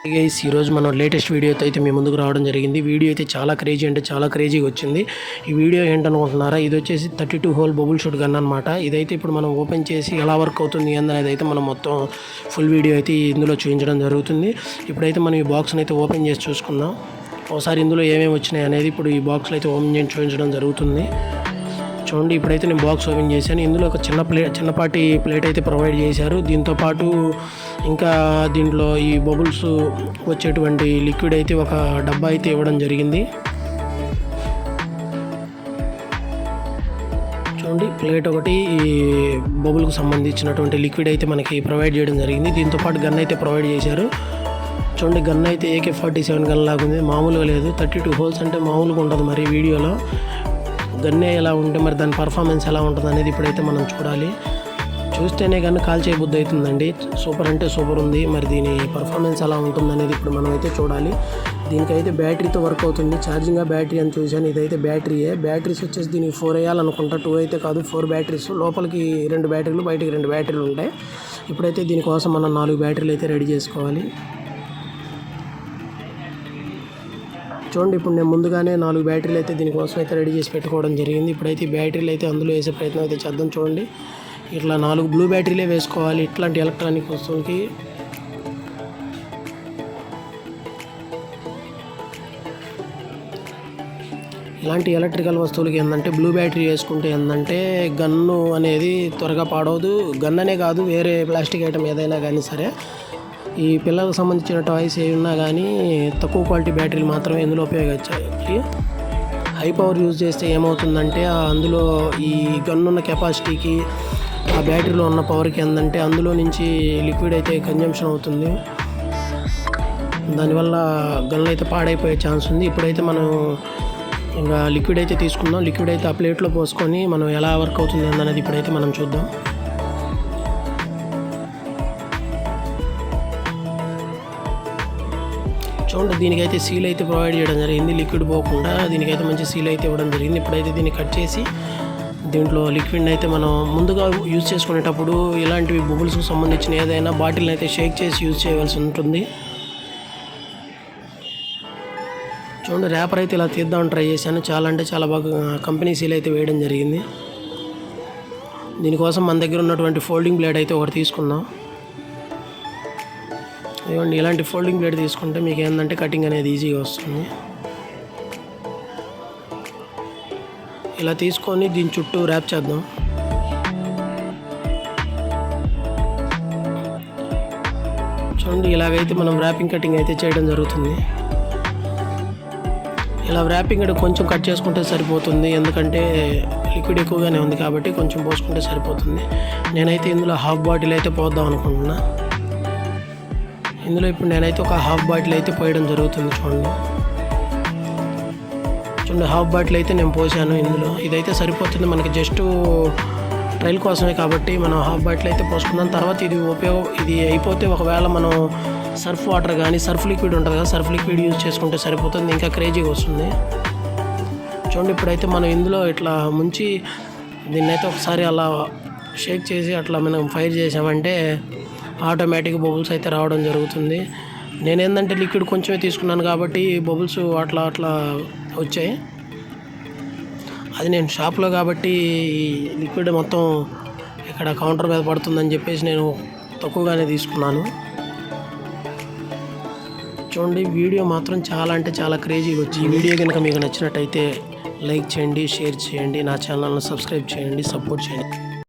Guys ఈరోజు మనం latest వీడియోతో అయితే మీ ముందుకు రావడం జరిగింది. వీడియో అయితే చాలా క్రేజీ అంటే చాలా క్రేజీగా వచ్చింది. ఈ వీడియో ఏంటనుకుంటున్నారా, ఇది వచ్చేసి 32 హోల్ బబుల్ షూట్ గన్ అనమాట. ఇదైతే ఇప్పుడు మనం ఓపెన్ చేసి ఎలా వర్క్ అవుతుంది అనేది అయితే మనం మొత్తం ఫుల్ వీడియో అయితే ఇందులో చూపించడం జరుగుతుంది. ఇప్పుడైతే మనం ఈ బాక్స్ని అయితే ఓపెన్ చేసి చూసుకుందాం. ఒకసారి ఇందులో ఏమేమి వచ్చినాయి అనేది ఇప్పుడు ఈ బాక్స్లో అయితే ఓపెన్ చేసి చూపించడం జరుగుతుంది. చూడండి, ఇప్పుడైతే నేను బాక్స్ ఓపెన్ చేశాను. ఇందులో ఒక చిన్నపాటి ప్లేట్ అయితే ప్రొవైడ్ చేశారు. దీంతోపాటు ఇంకా దీంట్లో ఈ బబుల్స్ వచ్చేటువంటి లిక్విడ్ అయితే ఒక డబ్బా అయితే ఇవ్వడం జరిగింది. చూడండి, ప్లేట్ ఒకటి ఈ బబుల్కి సంబంధించినటువంటి లిక్విడ్ అయితే మనకి ప్రొవైడ్ చేయడం జరిగింది. దీంతోపాటు గన్ అయితే ప్రొవైడ్ చేశారు. చూడండి, గన్ అయితే AK-47 గన్ లాగా ఉంది, మామూలుగా లేదు. 32 హోల్స్ అంటే మామూలుగా ఉంటుంది. మరి వీడియోలో గన్నే ఎలా ఉంటే మరి దాని పర్ఫార్మెన్స్ ఎలా ఉంటుంది అనేది ఇప్పుడైతే మనం చూడాలి. చూస్తేనే కానీ కాల్ చేయబుద్ధి అవుతుందండి. సూపర్ అంటే సూపర్ ఉంది. మరి దీని పర్ఫార్మెన్స్ ఎలా ఉంటుంది అనేది ఇప్పుడు మనం అయితే చూడాలి. దీనికైతే బ్యాటరీతో వర్క్ అవుతుంది. ఛార్జింగ్ బ్యాటరీ అని చూశాను. ఇదైతే బ్యాటరీయే. బ్యాటరీస్ వచ్చేసి దీనికి 4 వేయాలనుకుంటా. 2 అయితే కాదు, 4 బ్యాటరీస్. లోపలికి 2 బ్యాటరీలు, బయటికి 2 బ్యాటరీలు ఉంటాయి. ఇప్పుడైతే దీనికోసం మనం 4 బ్యాటరీలు అయితే రెడీ చేసుకోవాలి. చూడండి, ఇప్పుడు నేను ముందుగానే 4 బ్యాటరీలు అయితే దీనికోసం అయితే రెడీ చేసి పెట్టుకోవడం జరిగింది. ఇప్పుడైతే ఈ బ్యాటరీలు అయితే అందులో వేసే ప్రయత్నం అయితే చేద్దాం. చూడండి, ఇట్లా 4 బ్లూ బ్యాటరీలే వేసుకోవాలి ఇట్లాంటి ఎలక్ట్రానిక్ వస్తువులకి. ఇలాంటి ఎలక్ట్రికల్ వస్తువులకి ఏంటంటే బ్లూ బ్యాటరీ వేసుకుంటే ఏంటంటే గన్ను అనేది త్వరగా పాడవదు. గన్ అనే కాదు, వేరే ప్లాస్టిక్ ఐటమ్ ఏదైనా కానీ సరే, ఈ పిల్లలకు సంబంధించిన టాయ్స్ ఏ ఉన్నా కానీ తక్కువ క్వాలిటీ బ్యాటరీలు మాత్రమే ఇందులో ఉపయోగించాలి. హై పవర్ యూజ్ చేస్తే ఏమవుతుందంటే అందులో ఈ గన్ ఉన్న కెపాసిటీకి ఆ బ్యాటరీలో ఉన్న పవర్కి ఏంటంటే అందులో నుంచి లిక్విడ్ అయితే కన్జంప్షన్ అవుతుంది. దానివల్ల గన్లు అయితే పాడైపోయే ఛాన్స్ ఉంది. ఇప్పుడైతే మనం ఇంకా లిక్విడ్ అయితే తీసుకుందాం. లిక్విడ్ అయితే ఆ ప్లేట్లో పోసుకొని మనం ఎలా వర్క్ అవుతుంది అనేది ఇప్పుడైతే మనం చూద్దాం. చూడండి, దీనికైతే సీల్ అయితే ప్రొవైడ్ చేయడం జరిగింది. లిక్విడ్ పోకుండా దీనికైతే మంచి సీల్ అయితే ఇవ్వడం జరిగింది. ఇప్పుడైతే దీన్ని కట్ చేసి దీంట్లో లిక్విడ్ని అయితే మనం ముందుగా యూజ్ చేసుకునేటప్పుడు ఇలాంటివి బబుల్స్కి సంబంధించిన ఏదైనా బాటిల్ని అయితే షేక్ చేసి యూజ్ చేయవలసి ఉంటుంది. చూడండి, ర్యాపర్ అయితే ఇలా తీద్దామని ట్రై చేశాను. చాలా అంటే చాలా బాగా కంపెనీ సీల్ అయితే వేయడం జరిగింది. దీనికోసం మన దగ్గర ఉన్నటువంటి ఫోల్డింగ్ బ్లేడ్ అయితే ఒకటి తీసుకుందాం. ఇవ్వండి, ఇలాంటి ఫోల్డింగ్ బ్లేడ్ తీసుకుంటే మీకు ఏంటంటే కటింగ్ అనేది ఈజీగా వస్తుంది. ఇలా తీసుకొని దీని చుట్టూ ర్యాప్ చేద్దాం. చూడండి, ఇలాగైతే మనం ర్యాపింగ్ కటింగ్ అయితే చేయడం జరుగుతుంది. ఇలా ర్యాపింగ్ అంటే కొంచెం కట్ చేసుకుంటే సరిపోతుంది, ఎందుకంటే లిక్విడ్ ఎక్కువగానే ఉంది కాబట్టి కొంచెం పోసుకుంటే సరిపోతుంది. నేనైతే ఇందులో హాఫ్ బాటిల్ అయితే పోద్దాం అనుకుంటున్నా. ఇందులో ఇప్పుడు నేనైతే ఒక హాఫ్ బాటిల్ అయితే పోయడం జరుగుతుంది. చూడండి, హాఫ్ బాటిల్ అయితే నేను పోసాను ఇందులో. ఇదైతే సరిపోతుంది మనకి, జస్ట్ ట్రైల్ కోసమే కాబట్టి మనం హాఫ్ బాటిల్ అయితే పోసుకుందాం. తర్వాత ఇది అయిపోతే ఒకవేళ మనం సర్ఫ్ వాటర్ కానీ సర్ఫ్ లిక్విడ్ ఉంటుంది కదా, సర్ఫ్ లిక్విడ్ యూజ్ చేసుకుంటే సరిపోతుంది, ఇంకా క్రేజీగా వస్తుంది. చూడండి, ఇప్పుడైతే మనం ఇందులో ఇట్లా ముంచి దీన్నైతే ఒకసారి అలా షేక్ చేసి అట్లా మనం ఫైర్ చేసామంటే ఆటోమేటిక్ బబుల్స్ అయితే రావడం జరుగుతుంది. నేనేందంటే లిక్విడ్ కొంచెమే తీసుకున్నాను కాబట్టి బబుల్స్ అట్లా వచ్చాయి. అది నేను షాప్లో కాబట్టి లిక్విడ్ మొత్తం ఇక్కడ కౌంటర్ మీద పడుతుందని చెప్పేసి నేను తక్కువగానే తీసుకున్నాను. చూడండి, వీడియో మాత్రం చాలా అంటే చాలా క్రేజీగా వచ్చి. ఈ వీడియో కనుక మీకు నచ్చినట్టయితే లైక్ చేయండి, షేర్ చేయండి, నా ఛానల్ని సబ్స్క్రైబ్ చేయండి, సపోర్ట్ చేయండి.